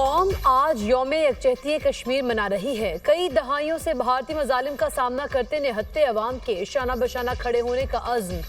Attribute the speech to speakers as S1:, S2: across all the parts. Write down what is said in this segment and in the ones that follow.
S1: कौम आज यौम यकजहती कश्मीर मना रही है। कई दहाइयों से भारतीय मजालिम का सामना करते निहत्ते अवाम के शाना बशाना खड़े होने का अज़्म,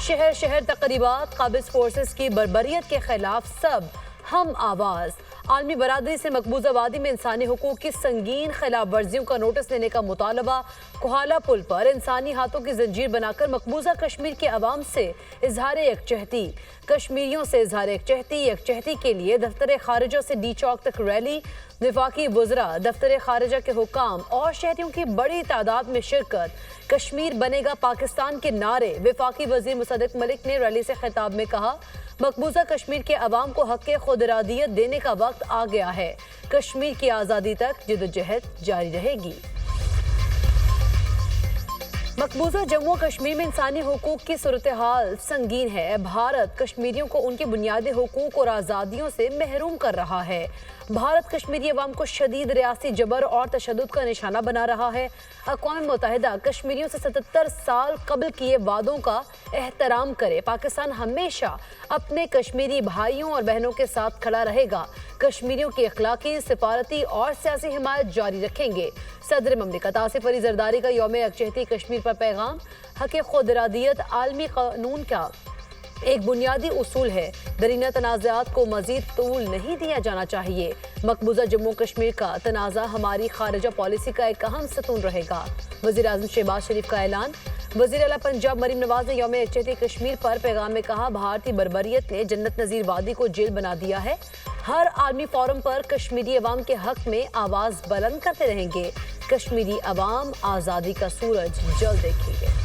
S1: शहर शहर तकरीबात, काबिज फोर्सेस की बर्बरियत के खिलाफ सब हम आवाज़। आलमी बरादरी से मकबूजा वादी में इंसानी हुकूक की संगीन खिलाफ वर्जियों का नोटिस लेने का मुतालबा। कोहाला पुल पर इंसानी हाथों की जंजीर बनाकर मकबूजा कश्मीर के अवाम से इजहार यकजहती, कश्मीरियों से इजहार यकजहती के लिए दफ्तर खारिजा से डी चौक तक रैली। विफाकी वज़रा, दफ्तर खारिजा के हुकाम और शहरियों की बड़ी तादाद में शिरकत। कश्मीर बनेगा पाकिस्तान के नारे। विफाकी वजीर मुसद्दिक मलिक ने रैली से खिताब में कहा, मकबूजा कश्मीर के अवाम को हक़ खुद इरादियत देने का वक्त आ गया है। कश्मीर की आज़ादी तक जिद्दोजहद जारी रहेगी। मकबूजा जम्मू कश्मीर में इंसानी हुकूक की सूरत हाल संगीन है। भारत कश्मीरियों को उनके बुनियादी हुकूक और आज़ादियों से महरूम कर रहा है। भारत कश्मीरी अवाम को शदीद रियासी जबर और तशद्दुद का निशाना बना रहा है। अक़वाम मुत्तहिदा कश्मीरियों से 77 साल कबल किए वादों का एहतराम करे। पाकिस्तान हमेशा अपने कश्मीरी भाइयों और बहनों के साथ खड़ा रहेगा। कश्मीरियों की अखलाकी, सिफारती और सियासी हिमायत जारी रखेंगे। सदर ममलिकत आसिफ अली जरदारी का यौम यकजहती कश्मीर पर पैगाम, हक़ खुद इरादियत आलमी कानून का एक बुनियादी उसूल है। दरीना तनाज़ात को मज़ीद तूल नहीं दिया जाना चाहिए। मकबूजा जम्मू कश्मीर का तनाज़ा हमारी खारिजा पॉलिसी का एक अहम सतून रहेगा। वज़ीर आज़म शहबाज शरीफ का ऐलान। वज़ीर आला पंजाब मरीम नवाज ने यौम यकजहती कश्मीर पर पैगाम में कहा, भारतीय बर्बरियत ने जन्नत नज़ीर वादी को जेल बना दिया है। हर आलमी फोरम पर कश्मीरी अवाम के हक में आवाज़ बुलंद करते रहेंगे। कश्मीरी अवाम आज़ादी का सूरज जल्द देखेंगे।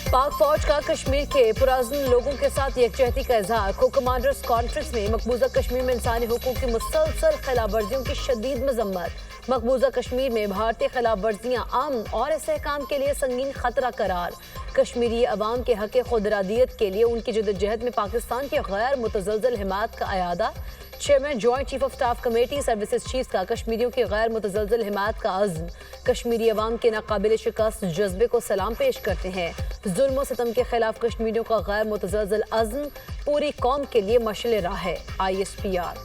S1: पाक फौज का कश्मीर के पुरअज़्म लोगों के साथ यकजहती का इजहार। को कमांडर्स कॉन्फ्रेंस में मकबूजा कश्मीर में इंसानी हुकूक की मुसलसल खिलाफ वर्जियों की शदीद मजम्मत। मकबूजा कश्मीर में भारतीय खिलाफ वर्जियाँ अमन और इस्तेहकाम के लिए संगीन खतरा करार। कश्मीरी अवाम के हक़ खुद इरादियत के लिए उनकी जद्दोजहद में पाकिस्तान की गैर मुतज़लज़ल हिमायत का अयादा। Chairman joint chief of staff committee services chief का कश्मीरियों की गैर मुतज़लज़ल हिमायत का अज़्म। कश्मीरी अवाम के नाकाबिल शिकस्त जज्बे को सलाम पेश करते हैं। जुल्म सितम के खिलाफ कश्मीरियों का गैर मुतज़लज़ल अज़्म पूरी कौम के लिए मशअल राह है। ISPR।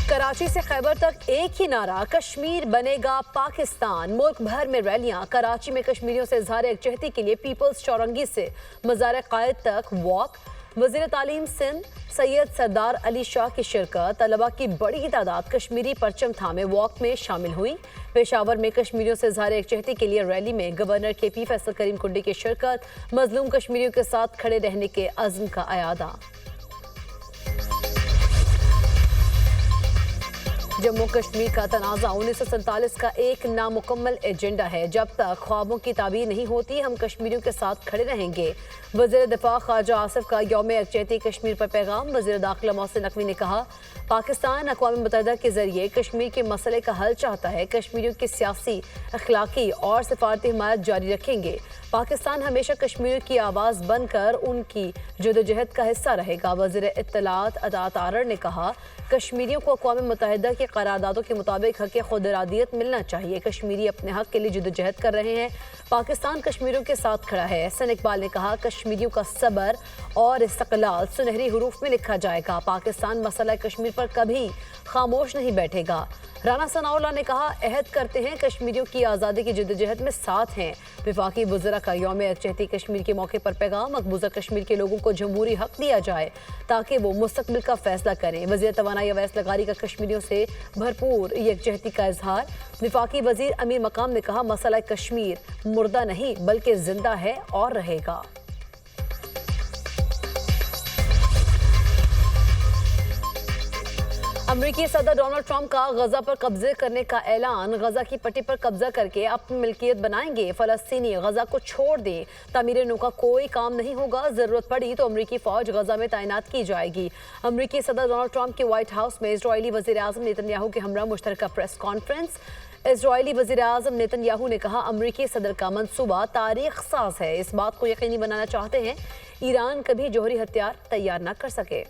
S1: कराची से खैबर तक एक ही नारा, कश्मीर बनेगा पाकिस्तान। मुल्क भर में रैलियां। कराची में कश्मीरियों से इजहार यकजहती के लिए पीपल्स चौरंगी से मज़ार कायद तक वॉक। वज़ीर तालीम सिंध सैयद सरदार अली शाह की शिरकत। तलबा की बड़ी तादाद कश्मीरी परचम थामे वॉक में शामिल हुई। पेशावर में कश्मीरियों से इजहार यकजहती के लिए रैली में गवर्नर KP फैसल करीम कुंडी की शिरकत। मजलूम कश्मीरियों के साथ खड़े रहने के अज़्म का अयादा। जम्मू कश्मीर का तनाज़ा 1947 का एक नामुकम्मल एजेंडा है। जब तक ख्वाबों की ताबीर नहीं होती, हम कश्मीरियों के साथ खड़े रहेंगे। वज़ीर दिफा ख्वाजा आसिफ का यौम यकजहती कश्मीर पर पैगाम। वज़ीर दाखिला मोहसिन नकवी ने कहा, पाकिस्तान अक़वाम मुत्तहिदा के जरिए कश्मीर के मसले का हल चाहता है। कश्मीरियों की सियासी, अखलाकी और सिफारती हिमायत जारी रखेंगे। पाकिस्तान हमेशा कश्मीरियों की आवाज़ बनकर उनकी जद्दोजहद का हिस्सा रहेगा। वज़ीर इत्तलात अता तारर ने कहा, कश्मीरियों को अक़वाम मुत्तहिदा की करारदादों के मुताबिक हक़ खुद इरादियत मिलना चाहिए। कश्मीरी अपने हक़ के लिए जद्दोजहद कर रहे हैं। पाकिस्तान कश्मीरियों के साथ खड़ा है। एहसन इकबाल ने कहा, कश्मीरियों का सबर और इस्तक़लाल सुनहरी हुरूफ में लिखा जाएगा। पाकिस्तान मसला कश्मीर पर कभी खामोश नहीं बैठेगा। राना सनाउल्लाह ने कहा, अहद करते हैं कश्मीरियों की आज़ादी की जद्दोजहद में साथ हैं। विफाकी वज़रा का यौम यकजहती कश्मीर के मौके पर पैगाम। मकबूजा कश्मीर के लोगों को जमहूरी हक़ दिया जाए ताकि वो मुस्तक़बिल का फैसला करें। वज़ीर तवानाई अवैस लगारी का कश्मीरियों से भरपूर यकजहती का इजहार। विफाकी वज़ीर अमीर मकाम ने कहा, मसला कश्मीर मुर्दा नहीं बल्कि जिंदा है और रहेगा। अमेरिकी सदर डोनाल्ड ट्रंप का गजा पर कब्जे करने का ऐलान। गजा की पट्टी पर कब्जा करके अपनी मिल्कियत बनाएंगे। फलस्तीनी गजा को छोड़ दें। तामीर नो का कोई काम नहीं होगा। जरूरत पड़ी तो अमेरिकी फौज गजा में तैनात की जाएगी। अमेरिकी सदर डोनाल्ड ट्रंप के व्हाइट हाउस में इजरायली वज़ीर आज़म नेतन्याहू के हमरा मुश्तरका प्रेस कॉन्फ्रेंस। इजरायली वज़ीर आज़म नेतन्याहू ने कहा, अमेरिकी सदर का मंसूबा तारीख साज है। इस बात को यकीनी बनाना चाहते हैं ईरान कभी जौहरी हथियार तैयार न कर सके।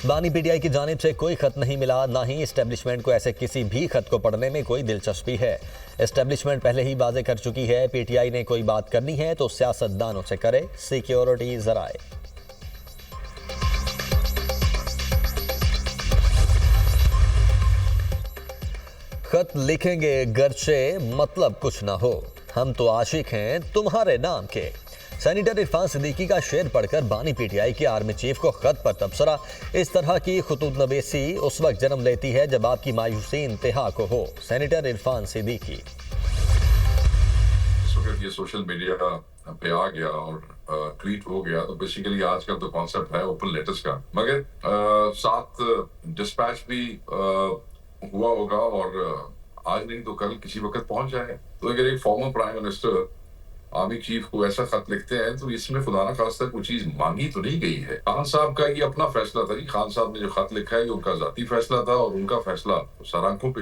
S2: बानी पीटीआई की जानिब से कोई खत नहीं मिला, ना ही एस्टेब्लिशमेंट को ऐसे किसी भी खत को पढ़ने में कोई दिलचस्पी है। एस्टेब्लिशमेंट पहले ही वाजे कर चुकी है, पीटीआई ने कोई बात करनी है तो सियासतदानों से करे, सिक्योरिटी जराए। खत लिखेंगे गरचे मतलब कुछ ना हो, हम तो आशिक हैं तुम्हारे नाम के। सेनेटर इरफान सिद्दीकी का शेर पढ़कर बानी पीटीआई के आर्मी चीफ को खत पर तबसरा। इस तरह की खुतूत नबीसी उस वक्त जन्म लेती है जब आपकी मायूसी इंतहा को हो। सेनेटर इरफान सिद्दीकी।
S3: इस वक्त ये सोशल मीडिया पे आ गया और ट्वीट हो गया, तो बेसिकली आज का तो कॉन्सेप्ट है ओपन लेटर्स का, मगर साथ डिस्पैच भी हुआ होगा और आज नहीं तो कल किसी वक्त पहुंच जाए। तो अगर एक former prime minister army chief को ऐसा खत लिखते हैं तो इसमें खुदा न खास्ता कोई चीज मांगी तो नहीं गई है। खान साहब का ये अपना फैसला था जी, खान साहब ने जो खत लिखा है ये उनका जाती फैसला था और उनका फैसला सर आंखों पे।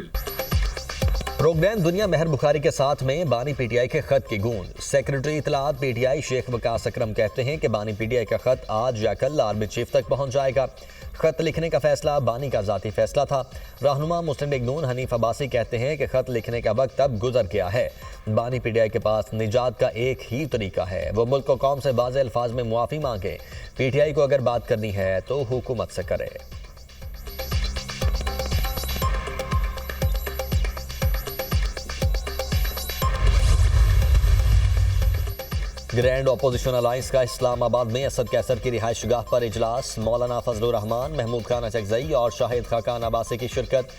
S2: प्रोग्राम दुनिया महर बुखारी के साथ में बानी पीटीआई के खत की गूंज। सेक्रेटरी इतलात पीटीआई शेख वकास अकरम कहते हैं कि बानी पीटीआई का खत आज या कल आर्मी चीफ तक पहुंच जाएगा। खत लिखने का फैसला बानी का जाती फैसला था। रहनुमा मुस्लिम लीग नून हनीफ अब्बासी कहते हैं कि खत लिखने का वक्त अब गुजर गया है। बानी पीटीआई के पास निजात का एक ही तरीका है, वो मुल्क को कौम से वाज़ेह अल्फाज में मुआफ़ी मांगे। पीटीआई को अगर बात करनी है तो हुकूमत से करे। ग्रैंड ऑपोजिशन अलायंस का इस्लामाबाद में असद कैसर की रिहाइशगाह पर इजलास। मौलाना फजलुर रहमान, महमूद खान अचकजई और शाहिद खाकान अब्बासी की शिरकत।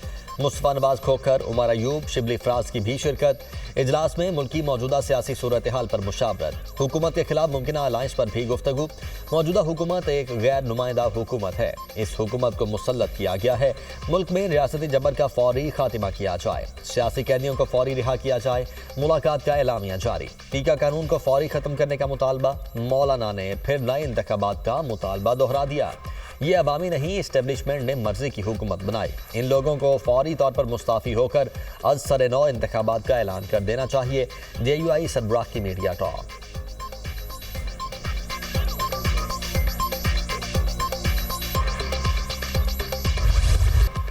S2: मुस्तफा नवाज खोखर, उमर अयूब, शिबली फराज की भी शिरकत। इजलास में मुल्क की मौजूदा सियासी सूरत हाल पर मुशावरत। हुकूमत के खिलाफ मुमकिन अलायंस पर भी गुफ्तगू। मौजूदा हुकूमत एक गैर नुमाइंदा हुकूमत है, इस हुकूमत को मुसल्लत किया गया है। मुल्क में रियासती जबर का फौरी खात्मा किया जाए, सियासी कैदियों को फौरी रिहा किया जाए। मुलाकात का एलामिया जारी। टीका कानून को फौरी खत्म करने का मुतालबा। मौलाना ने फिर नए इंतखाबात का मुतालबा दोहरा दिया। ये अवामी नहीं, इस्टेब्लिशमेंट ने मर्जी की हुकूमत बनाई। इन लोगों को फौरी तौर पर मुस्ताफी होकर आज सरे नौ इंतखाबात का ऐलान कर देना चाहिए। JUI सरबराह की मीडिया टॉक।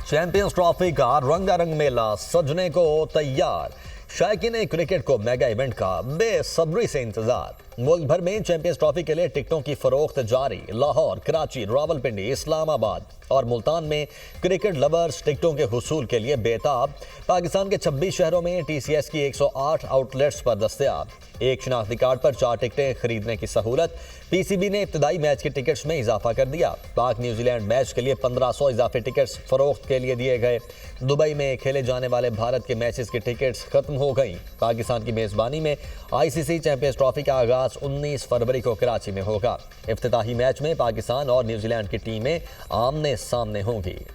S2: चैंपियंस ट्रॉफी का रंगारंग मेला सजने को तैयार। शायकीन क्रिकेट को मेगा इवेंट का बेसब्री से इंतजार। मुल्क भर में चैंपियंस ट्रॉफी के लिए टिकटों की फरोख्त जारी। लाहौर, कराची, रावलपिंडी, इस्लामाबाद और मुल्तान में क्रिकेट लवर्स टिकटों के हुसूल के लिए बेताब। पाकिस्तान के 26 शहरों में TCS की 108 आउटलेट्स पर दस्तयाब। एक शनाख्ती कार्ड पर 4 टिकटें खरीदने की सहूलत। PCB ने इब्तदाई मैच के टिकट्स में इजाफा कर दिया। पाक न्यूजीलैंड मैच के लिए 1500 इजाफी टिकट्स फरोख्त के लिए दिए गए। दुबई में खेले जाने वाले भारत के मैचेस की टिकट्स खत्म हो गई। पाकिस्तान की मेज़बानी में ICC चैंपियंस ट्रॉफी का आगाज 19 फरवरी को कराची में होगा। इफ्तिताही मैच में पाकिस्तान और न्यूजीलैंड की टीमें आमने सामने होंगी।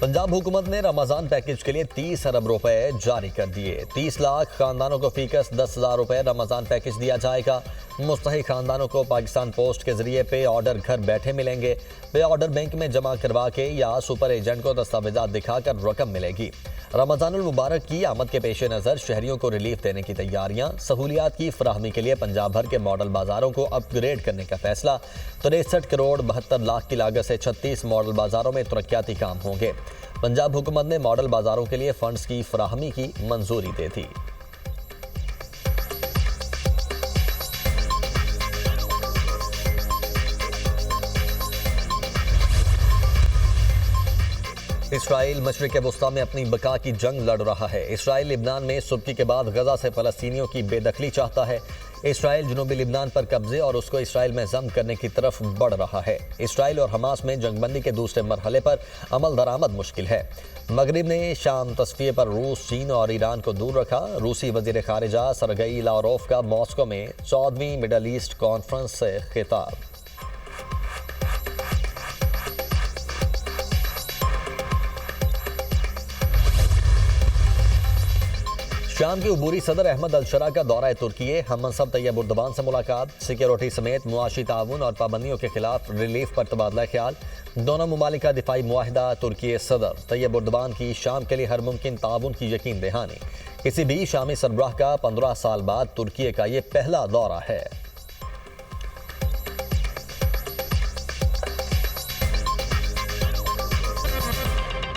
S2: पंजाब हुकूमत ने रमजान पैकेज के लिए 30 अरब रुपए जारी कर दिए। 30 लाख खानदानों को फीकस 10,000 रुपए रमजान पैकेज दिया जाएगा। मुस्तहिक खानदानों को पाकिस्तान पोस्ट के जरिए पे ऑर्डर घर बैठे मिलेंगे। पे ऑर्डर बैंक में जमा करवा के या सुपर एजेंट को दस्तावेजात दिखाकर रकम मिलेगी। रमजानुल मुबारक की आमद के पेश नज़र शहरियों को रिलीफ देने की तैयारियां। सहूलियात की फराहमी के लिए पंजाब भर के मॉडल बाजारों को अपग्रेड करने का फैसला। 63 करोड़ 72 लाख की लागत से 36 मॉडल बाजारों में तरक्याती काम होंगे। पंजाब हुकूमत ने मॉडल बाजारों के लिए फंड्स की फराहमी की मंजूरी दे दी। इसराइल मशरिक़ वस्ता में अपनी बका की जंग लड़ रहा है। इसराइल लिबनान में सुबकी के बाद गजा से फ़लस्तीनियों की बेदखली चाहता है। इसराइल जनूबी लिबनान पर कब्जे और उसको इसराइल में जम करने की तरफ बढ़ रहा है। इसराइल और हमास में जंगबंदी के दूसरे मरहले पर अमल दरामद मुश्किल है। मगरिब ने शाम तस्फिये पर रूस, चीन और ईरान को दूर रखा। रूसी वज़ीर ख़ारिजा सरगई लावरोव का मॉस्को में 14वीं मिडल ईस्ट कॉन्फ्रेंस से खिताब। शाम के उबूरी सदर अहमद अल-शरा का दौरा तुर्की, हम मनसब तैयब उर्दवान से मुलाकात, सिक्योरिटी समेत मुआशी ताउन और पाबंदियों के खिलाफ रिलीफ पर तबादला ख्याल। दोनों मुमालिक का दिफाई मुआहिदा, तुर्की सदर तैयब उर्दवान की शाम के लिए हर मुमकिन ताउन की यकीन दहानी। किसी भी शामी सरबराह का 15 साल बाद तुर्की का ये पहला दौरा है।